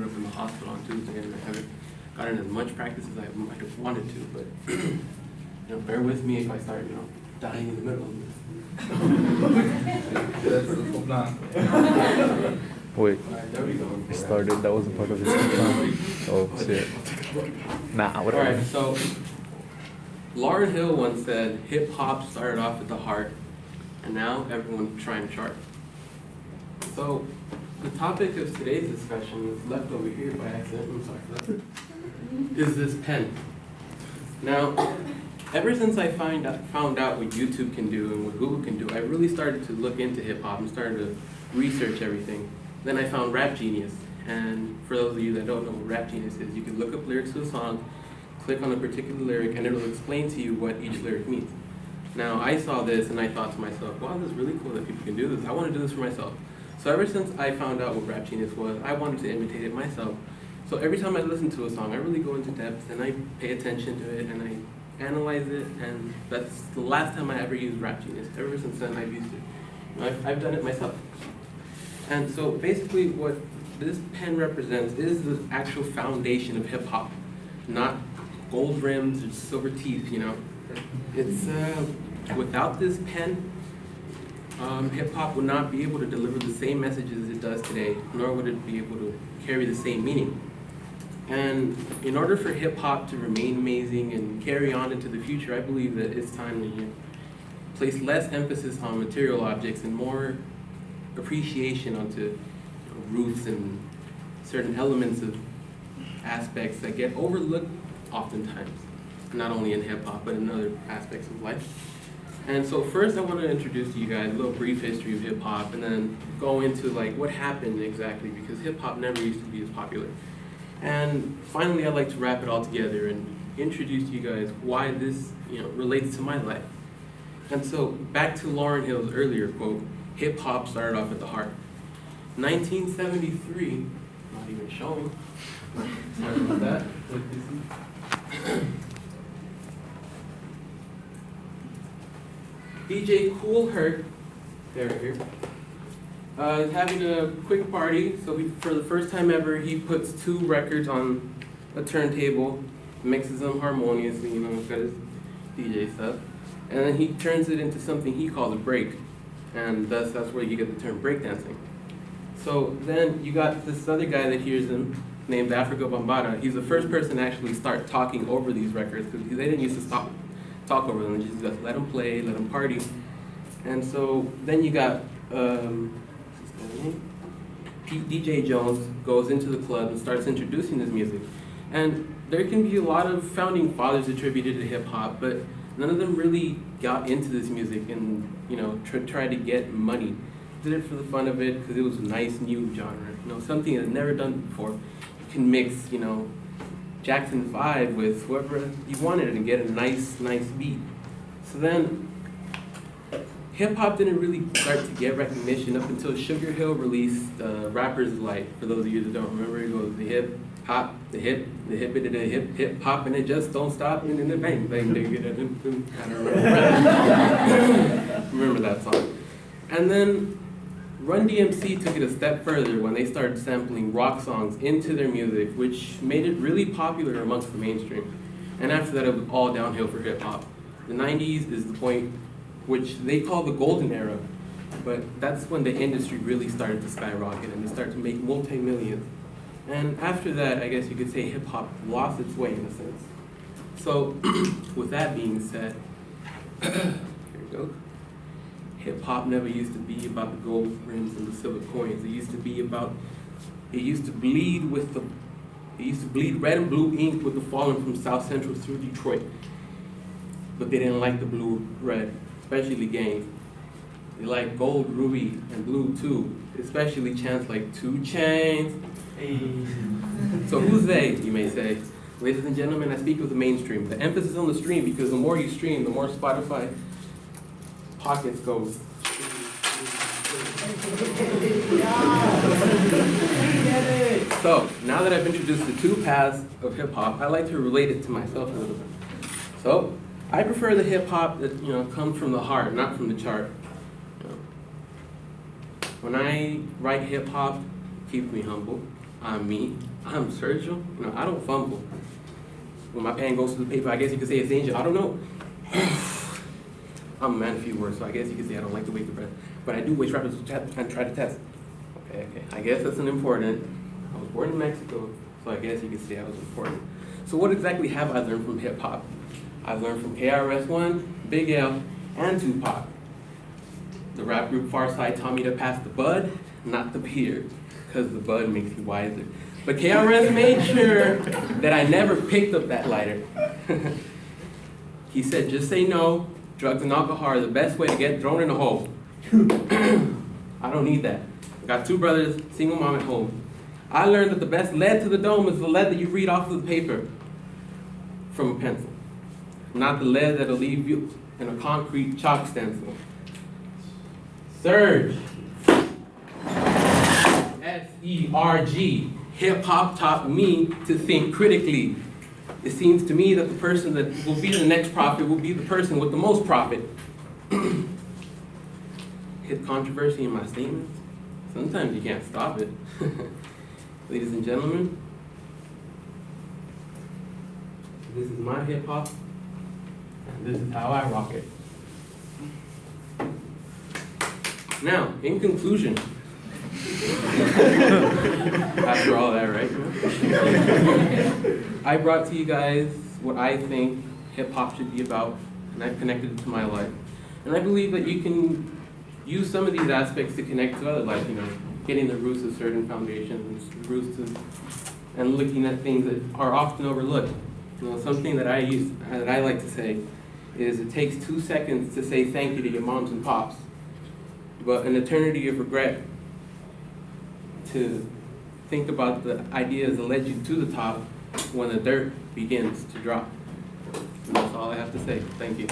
up in the hospital on Tuesday, and I haven't gotten as much practice as I might have wanted to, but bear with me if I start, dying in the middle of this. That's the plan. Wait, Alright, there we go. it started. That wasn't part of his plan. Oh shit. Nah, whatever. Alright, so Lauryn Hill once said, hip hop started off at the heart, and now everyone's trying to chart. So the topic of today's discussion is left over here by accident. I'm sorry for that. Is this pen? Now, ever since I found out what YouTube can do and what Google can do, I really started to look into hip hop and started to research everything. Then I found Rap Genius, and for those of you that don't know what Rap Genius is, you can look up lyrics to a song, click on a particular lyric, and it'll explain to you what each lyric means. Now, I saw this and I thought to myself, wow, this is really cool that people can do this. I want to do this for myself. So ever since I found out what Rap Genius was, I wanted to imitate it myself. So every time I listen to a song, I really go into depth and I pay attention to it and I analyze it, and that's the last time I ever used Rap Genius. Ever since then, I've used it. I've done it myself. And so basically what this pen represents is the actual foundation of hip hop, not gold rims or silver teeth, It's, without this pen, hip hop would not be able to deliver the same messages it does today, nor would it be able to carry the same meaning. And in order for hip hop to remain amazing and carry on into the future, I believe that it's time to place less emphasis on material objects and more appreciation onto roots and certain elements of aspects that get overlooked oftentimes, not only in hip hop but in other aspects of life. And so first I want to introduce to you guys a little brief history of hip hop and then go into what happened exactly, because hip hop never used to be as popular. And finally I'd like to wrap it all together and introduce to you guys why this relates to my life. And so back to Lauryn Hill's earlier quote, hip hop started off at the heart. 1973, not even showing. Sorry about that. DJ Kool Herc, there here, is having a quick party. So for the first time ever, he puts 2 records on a turntable, mixes them harmoniously, he's got his DJ stuff, and then he turns it into something he calls a break, and thus that's where you get the term breakdancing. So then you got this other guy that hears him, named Africa Bambaataa. He's the first person to actually start talking over these records, because they didn't used to talk over them, just let them play, let them party. And so then you got DJ Jones goes into the club and starts introducing this music. And there can be a lot of founding fathers attributed to hip hop, but none of them really got into this music and tried to get money. Did it for the fun of it because it was a nice new genre, something that's never done before. You can mix, Jackson 5 with whoever you wanted and get a nice beat. So then, hip hop didn't really start to get recognition up until Sugar Hill released Rapper's Life. For those of you that don't remember, it goes the hip hop, the hip hop, and it just don't stop, and then the bang bang. I don't remember that song. And then Run DMC took it a step further when they started sampling rock songs into their music, which made it really popular amongst the mainstream. And after that, it was all downhill for hip hop. The 90s is the point which they call the golden era, but that's when the industry really started to skyrocket and they started to make multi-millions. And after that, I guess you could say hip hop lost its way in a sense. So with that being said, here we go. Hip hop never used to be about the gold rims and the silver coins. It used to bleed red and blue ink with the fallen from South Central through Detroit. But they didn't like the blue red, especially gang. They like gold, ruby, and blue too, especially chants like 2 Chainz. Hey. So who's they, you may say? Ladies and gentlemen, I speak of the mainstream. The emphasis on the stream, because the more you stream, the more Spotify pockets go. So, now that I've introduced the 2 paths of hip-hop, I like to relate it to myself a little bit. So, I prefer the hip-hop that comes from the heart, not from the chart. When I write hip-hop, it keeps me humble. I'm me. I'm Sergio. I don't fumble. When my pen goes to the paper, I guess you could say it's danger. I don't know. I'm a man of few words, so I guess you could say I don't like to waste the breath. But I do waste rappers and try to test. Okay. I guess that's an important. I was born in Mexico, so I guess you could say I was important. So what exactly have I learned from hip hop? I've learned from KRS-One, Big L, and Tupac. The rap group Farside taught me to pass the bud, not the beer, because the bud makes you wiser. But KRS made sure that I never picked up that lighter. He said, just say no, drugs and alcohol are the best way to get thrown in a hole. I don't need that. I got 2 brothers, single mom at home. I learned that the best lead to the dome is the lead that you read off of the paper from a pencil, not the lead that'll leave you in a concrete chalk stencil. Serge, S-E-R-G, hip-hop taught me to think critically. It seems to me that the person that will be the next prophet will be the person with the most profit. Hit controversy in my statements? Sometimes you can't stop it. Ladies and gentlemen, this is my hip-hop, and this is how I rock it. Now, in conclusion, after all that, right? I brought to you guys what I think hip-hop should be about, and I've connected it to my life. And I believe that you can use some of these aspects to connect to other life, getting the roots of certain foundations, and looking at things that are often overlooked. Something that I like to say is it takes 2 seconds to say thank you to your moms and pops, but an eternity of regret to think about the ideas that led you to the top when the dirt begins to drop. And that's all I have to say. Thank you.